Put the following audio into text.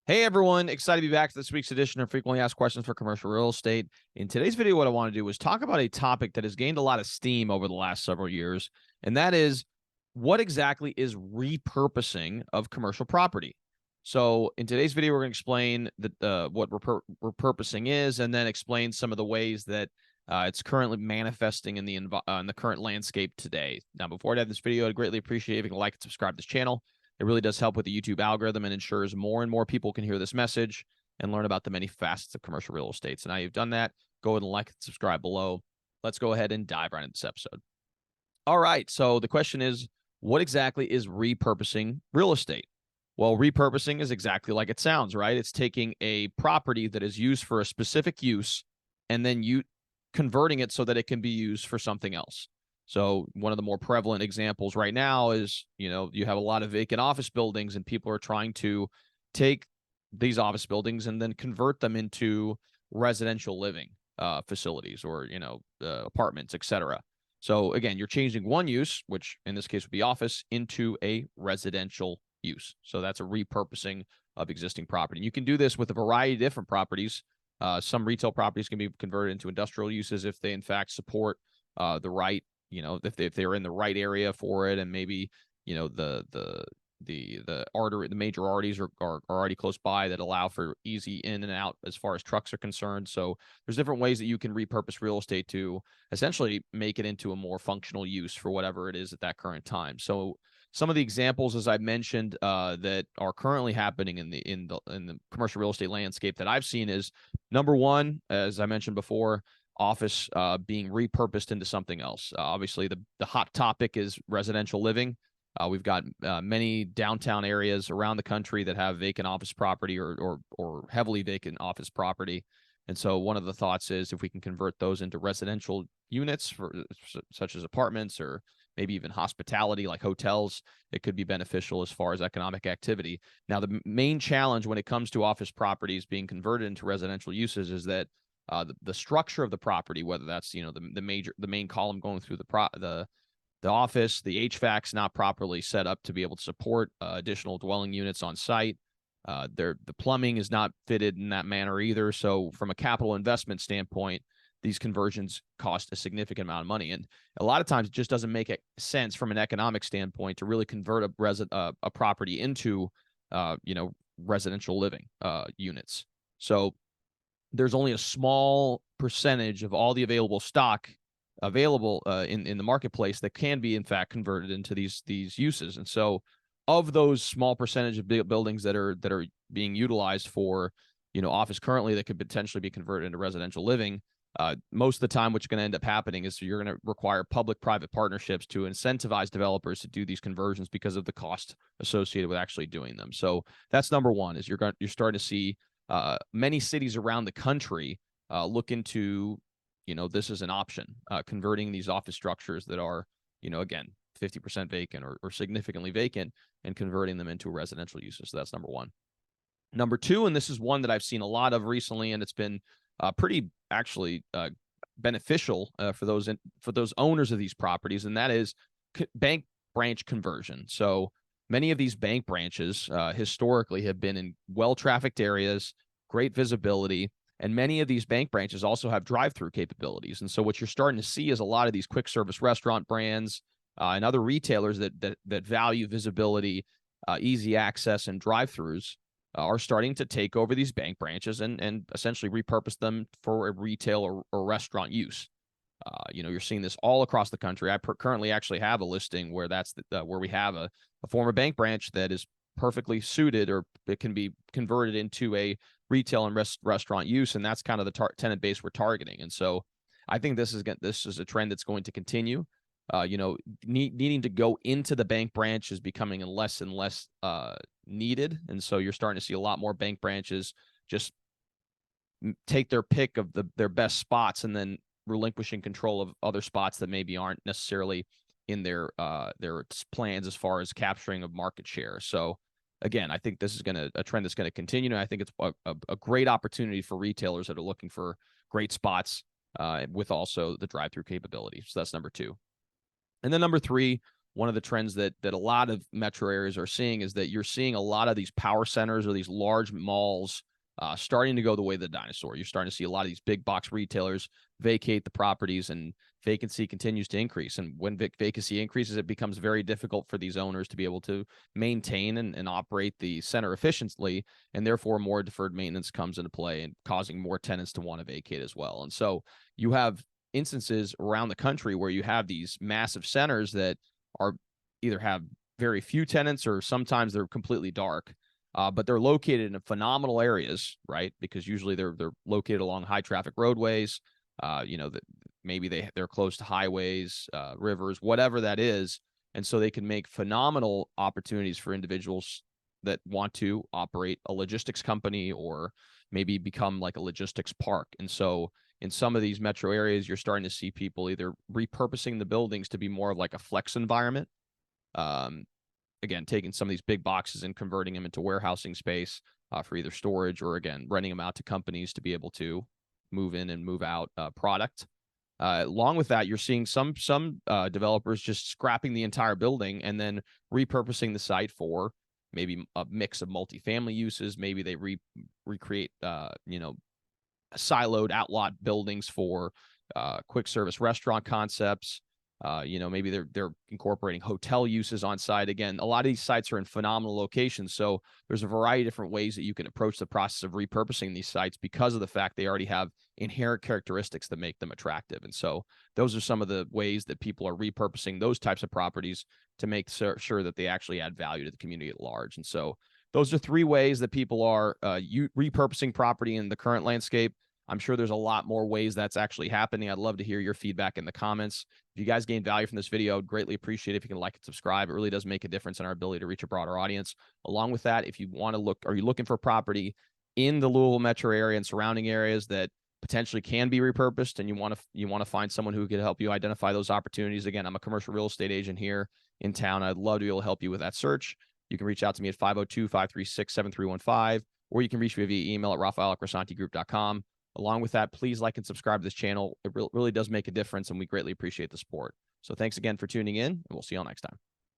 Hey everyone, excited to be back to this week's edition of Frequently Asked Questions for Commercial Real Estate. In today's video, what I want to do is talk about a topic that has gained a lot of steam over the last several years, and that is what exactly is repurposing of commercial property. So in today's video, we're going to explain what repurposing is, and then explain some of the ways that it's currently manifesting in the current landscape today. Now, before I have this video, I'd greatly appreciate if you can like and subscribe to this channel. It really does help with the YouTube algorithm and ensures more and more people can hear this message and learn about the many facets of commercial real estate. So now you've done that, go ahead and like and subscribe below. Let's go ahead and dive right into this episode. All right, so the question is, what exactly is repurposing real estate? Well, repurposing is exactly like it sounds, right? It's taking a property that is used for a specific use and then converting it so that it can be used for something else. So one of the more prevalent examples right now is, you have a lot of vacant office buildings and people are trying to take these office buildings and then convert them into residential living facilities or, apartments, etc. So again, you're changing one use, which in this case would be office, into a residential use. So that's a repurposing of existing property. And you can do this with a variety of different properties. Some retail properties can be converted into industrial uses if they in fact support the right, if they're in the right area for it, and maybe the major arteries are already close by that allow for easy in and out as far as trucks are concerned. So there's different ways that you can repurpose real estate to essentially make it into a more functional use for whatever it is at that current time. So some of the examples, as I mentioned, that are currently happening in the commercial real estate landscape that I've seen is, number one, as I mentioned before, office being repurposed into something else. Obviously, the hot topic is residential living. We've got many downtown areas around the country that have vacant office property or heavily vacant office property. And so one of the thoughts is if we can convert those into residential units such as apartments or maybe even hospitality like hotels, it could be beneficial as far as economic activity. Now, the main challenge when it comes to office properties being converted into residential uses is that the structure of the property, whether that's the main column going through the office, the HVAC's not properly set up to be able to support additional dwelling units on site. The plumbing is not fitted in that manner either. So from a capital investment standpoint, these conversions cost a significant amount of money. And a lot of times it just doesn't make sense from an economic standpoint to really convert a property into, residential living units. So there's only a small percentage of all the available stock available in the marketplace that can be in fact converted into these uses. And so of those small percentage of buildings that are being utilized for office currently that could potentially be converted into residential living, most of the time what's going to end up happening is you're going to require public-private partnerships to incentivize developers to do these conversions because of the cost associated with actually doing them. So that's number one, is you're starting to see many cities around the country look into this is an option, converting these office structures that are, again, 50% vacant or significantly vacant and converting them into residential uses. So that's number one. Number two, and this is one that I've seen a lot of recently, and it's been pretty actually beneficial for those owners of these properties, and that is bank branch conversion. So many of these bank branches historically have been in well-trafficked areas, great visibility, and many of these bank branches also have drive-through capabilities. And so what you're starting to see is a lot of these quick service restaurant brands and other retailers that value visibility, easy access, and drive-throughs are starting to take over these bank branches and essentially repurpose them for a retail or restaurant use. You're seeing this all across the country. I currently actually have a listing where where we have a former bank branch that is perfectly suited, or it can be converted into a retail and restaurant use, and that's kind of the tenant base we're targeting. And so I think this is a trend that's going to continue. Needing to go into the bank branch is becoming less and less needed, and so you're starting to see a lot more bank branches just take their pick of their best spots and then relinquishing control of other spots that maybe aren't necessarily in their plans as far as capturing of market share. So again, I think this is a trend that's going to continue. And I think it's a great opportunity for retailers that are looking for great spots with also the drive-through capability. So that's number two. And then number three, one of the trends that a lot of metro areas are seeing is that you're seeing a lot of these power centers or these large malls starting to go the way of the dinosaur. You're starting to see a lot of these big box retailers vacate the properties, and vacancy continues to increase. And when vacancy increases, it becomes very difficult for these owners to be able to maintain and operate the center efficiently, and therefore more deferred maintenance comes into play and causing more tenants to want to vacate as well. And so you have instances around the country where you have these massive centers that are either have very few tenants or sometimes they're completely dark. But they're located in phenomenal areas, right? Because usually they're located along high traffic roadways. That maybe they're close to highways, rivers, whatever that is, and so they can make phenomenal opportunities for individuals that want to operate a logistics company or maybe become like a logistics park. And so in some of these metro areas, you're starting to see people either repurposing the buildings to be more of like a flex environment. Again, taking some of these big boxes and converting them into warehousing space for either storage or, again, renting them out to companies to be able to move in and move out product. Along with that, you're seeing some developers just scrapping the entire building and then repurposing the site for maybe a mix of multifamily uses. Maybe they recreate, siloed outlot buildings for quick service restaurant concepts. Maybe they're incorporating hotel uses on site. Again, a lot of these sites are in phenomenal locations. So there's a variety of different ways that you can approach the process of repurposing these sites because of the fact they already have inherent characteristics that make them attractive. And so those are some of the ways that people are repurposing those types of properties to make sure that they actually add value to the community at large. And so those are 3 ways that people are repurposing property in the current landscape. I'm sure there's a lot more ways that's actually happening. I'd love to hear your feedback in the comments. If you guys gained value from this video, I'd greatly appreciate it if you can like and subscribe. It really does make a difference in our ability to reach a broader audience. Along with that, if you want to are you looking for property in the Louisville metro area and surrounding areas that potentially can be repurposed, and you want to find someone who can help you identify those opportunities? Again, I'm a commercial real estate agent here in town. I'd love to be able to help you with that search. You can reach out to me at 502-536-7315, or you can reach me via email at raphael@crescentigroup.com. Along with that, please like and subscribe to this channel. It really does make a difference, and we greatly appreciate the support. So thanks again for tuning in, and we'll see you all next time.